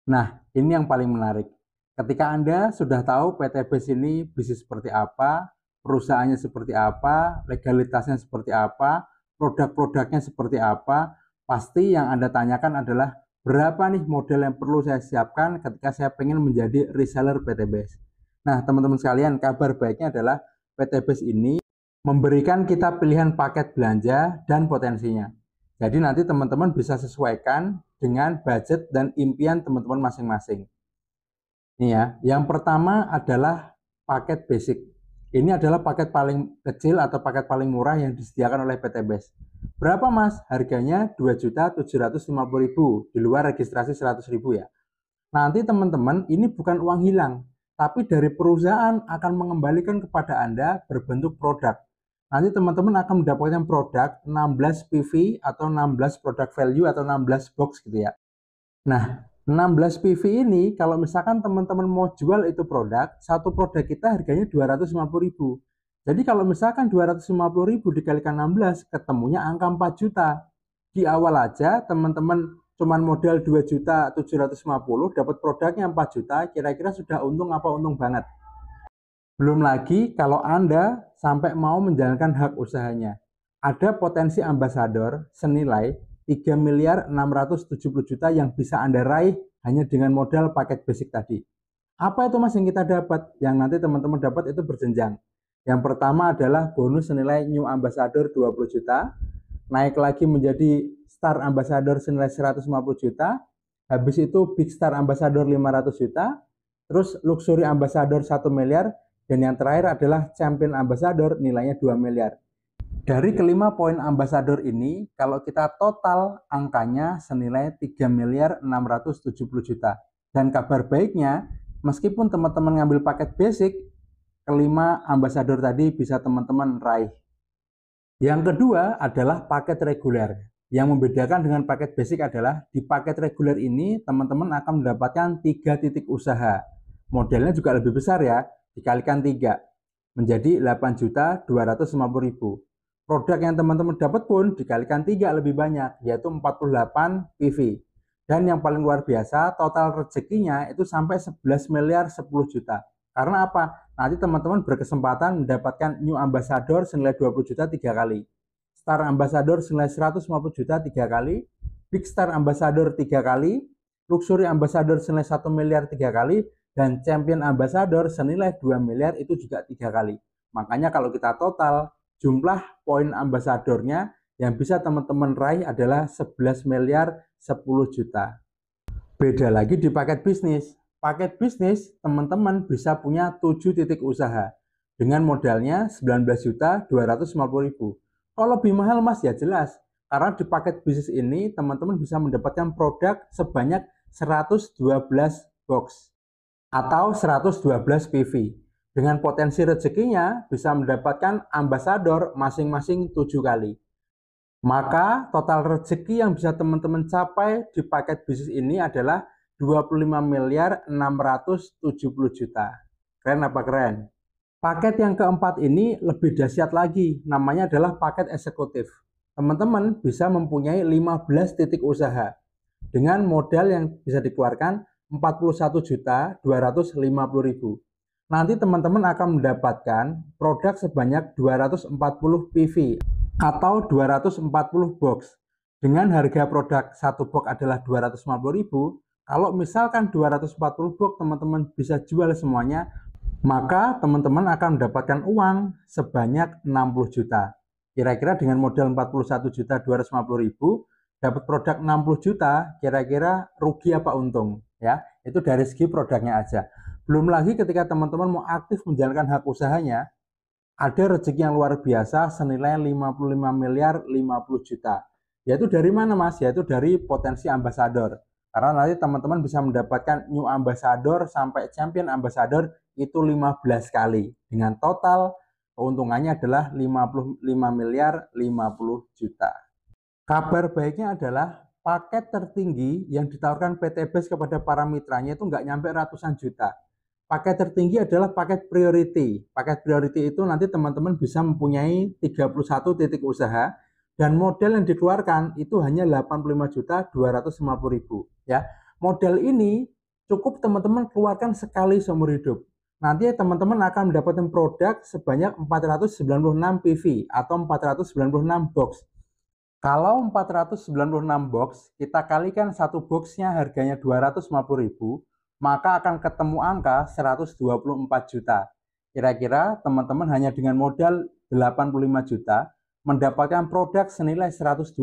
Nah, ini yang paling menarik. Ketika Anda sudah tahu PT BES ini bisnis seperti apa, perusahaannya seperti apa, legalitasnya seperti apa, produk-produknya seperti apa, pasti yang Anda tanyakan adalah berapa nih modal yang perlu saya siapkan ketika saya pengen menjadi reseller PT BES. Nah, teman-teman sekalian, kabar baiknya adalah PT BES ini memberikan kita pilihan paket belanja dan potensinya. Jadi nanti teman-teman bisa sesuaikan dengan budget dan impian teman-teman masing-masing. Ini ya, yang pertama adalah paket basic. Ini adalah paket paling kecil atau paket paling murah yang disediakan oleh PT BES. Berapa mas? Harganya 2.750.000 di luar registrasi 100.000 ya. Nanti teman-teman ini bukan uang hilang, tapi dari perusahaan akan mengembalikan kepada Anda berbentuk produk. Nanti teman-teman akan mendapatkan produk 16 PV atau 16 product value atau 16 box gitu ya. Nah, 16 PV ini kalau misalkan teman-teman mau jual itu produk, satu produk kita harganya 250.000. Jadi kalau misalkan 250.000 dikalikan 16, ketemunya angka 4 juta. Di awal aja teman-teman cuman modal 2.750.000 dapat produknya 4 juta, kira-kira sudah untung apa untung banget. Belum lagi kalau Anda sampai mau menjalankan hak usahanya. Ada potensi ambasador senilai 3.670.000.000 yang bisa Anda raih hanya dengan modal paket basic tadi. Apa itu mas yang kita dapat? Yang nanti teman-teman dapat itu berjenjang. Yang pertama adalah bonus senilai New Ambassador 20 juta, naik lagi menjadi Star Ambassador senilai 150 juta, habis itu Big Star Ambassador 500 juta, terus Luxury Ambassador 1 miliar, dan yang terakhir adalah Champion Ambassador nilainya 2 miliar. Dari kelima poin Ambassador ini, kalau kita total angkanya senilai 3 miliar 670 juta. Dan kabar baiknya, meskipun teman-teman ngambil paket basic, kelima Ambassador tadi bisa teman-teman raih. Yang kedua adalah paket reguler. Yang membedakan dengan paket basic adalah di paket reguler ini teman-teman akan mendapatkan 3 titik usaha. Modelnya juga lebih besar ya, dikalikan 3 menjadi 8.250.000. Produk yang teman-teman dapat pun dikalikan 3 lebih banyak, yaitu 48 PV. Dan yang paling luar biasa, total rezekinya itu sampai 11 miliar 10 juta. Karena apa? Nanti teman-teman berkesempatan mendapatkan New Ambassador senilai 20 juta 3 kali. Star Ambassador senilai 150 juta 3 kali. Big Star Ambassador 3 kali. Luxury Ambassador senilai 1 miliar 3 kali. Dan Champion Ambassador senilai 2 miliar itu juga 3 kali. Makanya kalau kita total, jumlah poin ambasadornya yang bisa teman-teman raih adalah 11 miliar 10 juta. Beda lagi di paket bisnis. Paket bisnis teman-teman bisa punya 7 titik usaha dengan modalnya 19.250.000. Kalau lebih mahal mas ya jelas, karena di paket bisnis ini teman-teman bisa mendapatkan produk sebanyak 112 box atau 112 PV. Dengan potensi rezekinya bisa mendapatkan ambasador masing-masing 7 kali. Maka total rezeki yang bisa teman-teman capai di paket bisnis ini adalah 25 miliar 670 juta. Keren apa keren? Paket yang keempat ini lebih dahsyat lagi, namanya adalah paket eksekutif. Teman-teman bisa mempunyai 15 titik usaha dengan modal yang bisa dikeluarkan 41.250.000. Nanti teman-teman akan mendapatkan produk sebanyak 240 PV atau 240 box. Dengan harga produk satu box adalah 250.000, kalau misalkan 240 box teman-teman bisa jual semuanya, maka teman-teman akan mendapatkan uang sebanyak 60 juta. Kira-kira dengan modal 41.250.000 dapat produk 60 juta, kira-kira rugi apa untung ya? Itu dari segi produknya aja. Belum lagi ketika teman-teman mau aktif menjalankan hak usahanya, ada rezeki yang luar biasa senilai 55 miliar 50 juta. Yaitu dari mana mas? Yaitu dari potensi ambasador. Karena nanti teman-teman bisa mendapatkan New Ambassador sampai Champion Ambassador itu 15 kali. Dengan total keuntungannya adalah 55 miliar 50 juta. Kabar baiknya adalah paket tertinggi yang ditawarkan PT BES kepada para mitranya itu nggak nyampe ratusan juta. Paket tertinggi adalah paket priority. Paket priority itu nanti teman-teman bisa mempunyai 31 titik usaha dan modal yang dikeluarkan itu hanya 85.250.000 ya. Modal ini Cukup teman-teman keluarkan sekali seumur hidup. Nanti teman-teman akan mendapatkan produk sebanyak 496 PV atau 496 box. Kalau 496 box, kita kalikan satu boxnya harganya 250.000, maka akan ketemu angka 124 juta. Kira-kira teman-teman hanya dengan modal 85 juta, mendapatkan produk senilai 124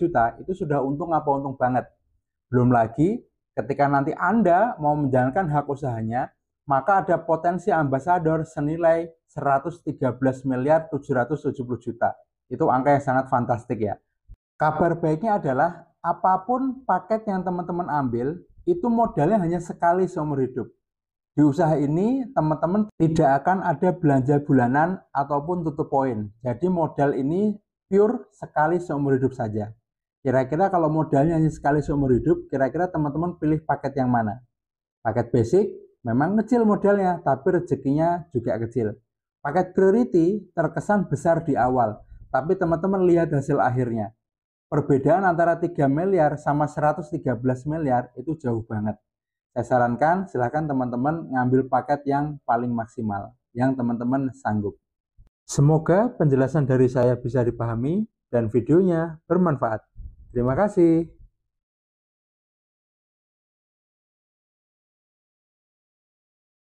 juta, itu sudah untung apa untung banget. Belum lagi, ketika nanti Anda mau menjalankan hak usahanya, maka ada potensi ambasador senilai 113 miliar 770 juta. Itu angka yang sangat fantastik ya. Kabar baiknya adalah apapun paket yang teman-teman ambil, itu modalnya hanya sekali seumur hidup. Di usaha ini, teman-teman tidak akan ada belanja bulanan ataupun tutup poin. Jadi modal ini pure sekali seumur hidup saja. Kira-kira kalau modalnya hanya sekali seumur hidup, kira-kira teman-teman pilih paket yang mana? Paket basic memang kecil modalnya, tapi rezekinya juga kecil. Paket priority terkesan besar di awal, tapi teman-teman lihat hasil akhirnya. Perbedaan antara 3 miliar sama 113 miliar itu jauh banget. Saya sarankan silahkan teman-teman ngambil paket yang paling maksimal, yang teman-teman sanggup. Semoga penjelasan dari saya bisa dipahami dan videonya bermanfaat. Terima kasih.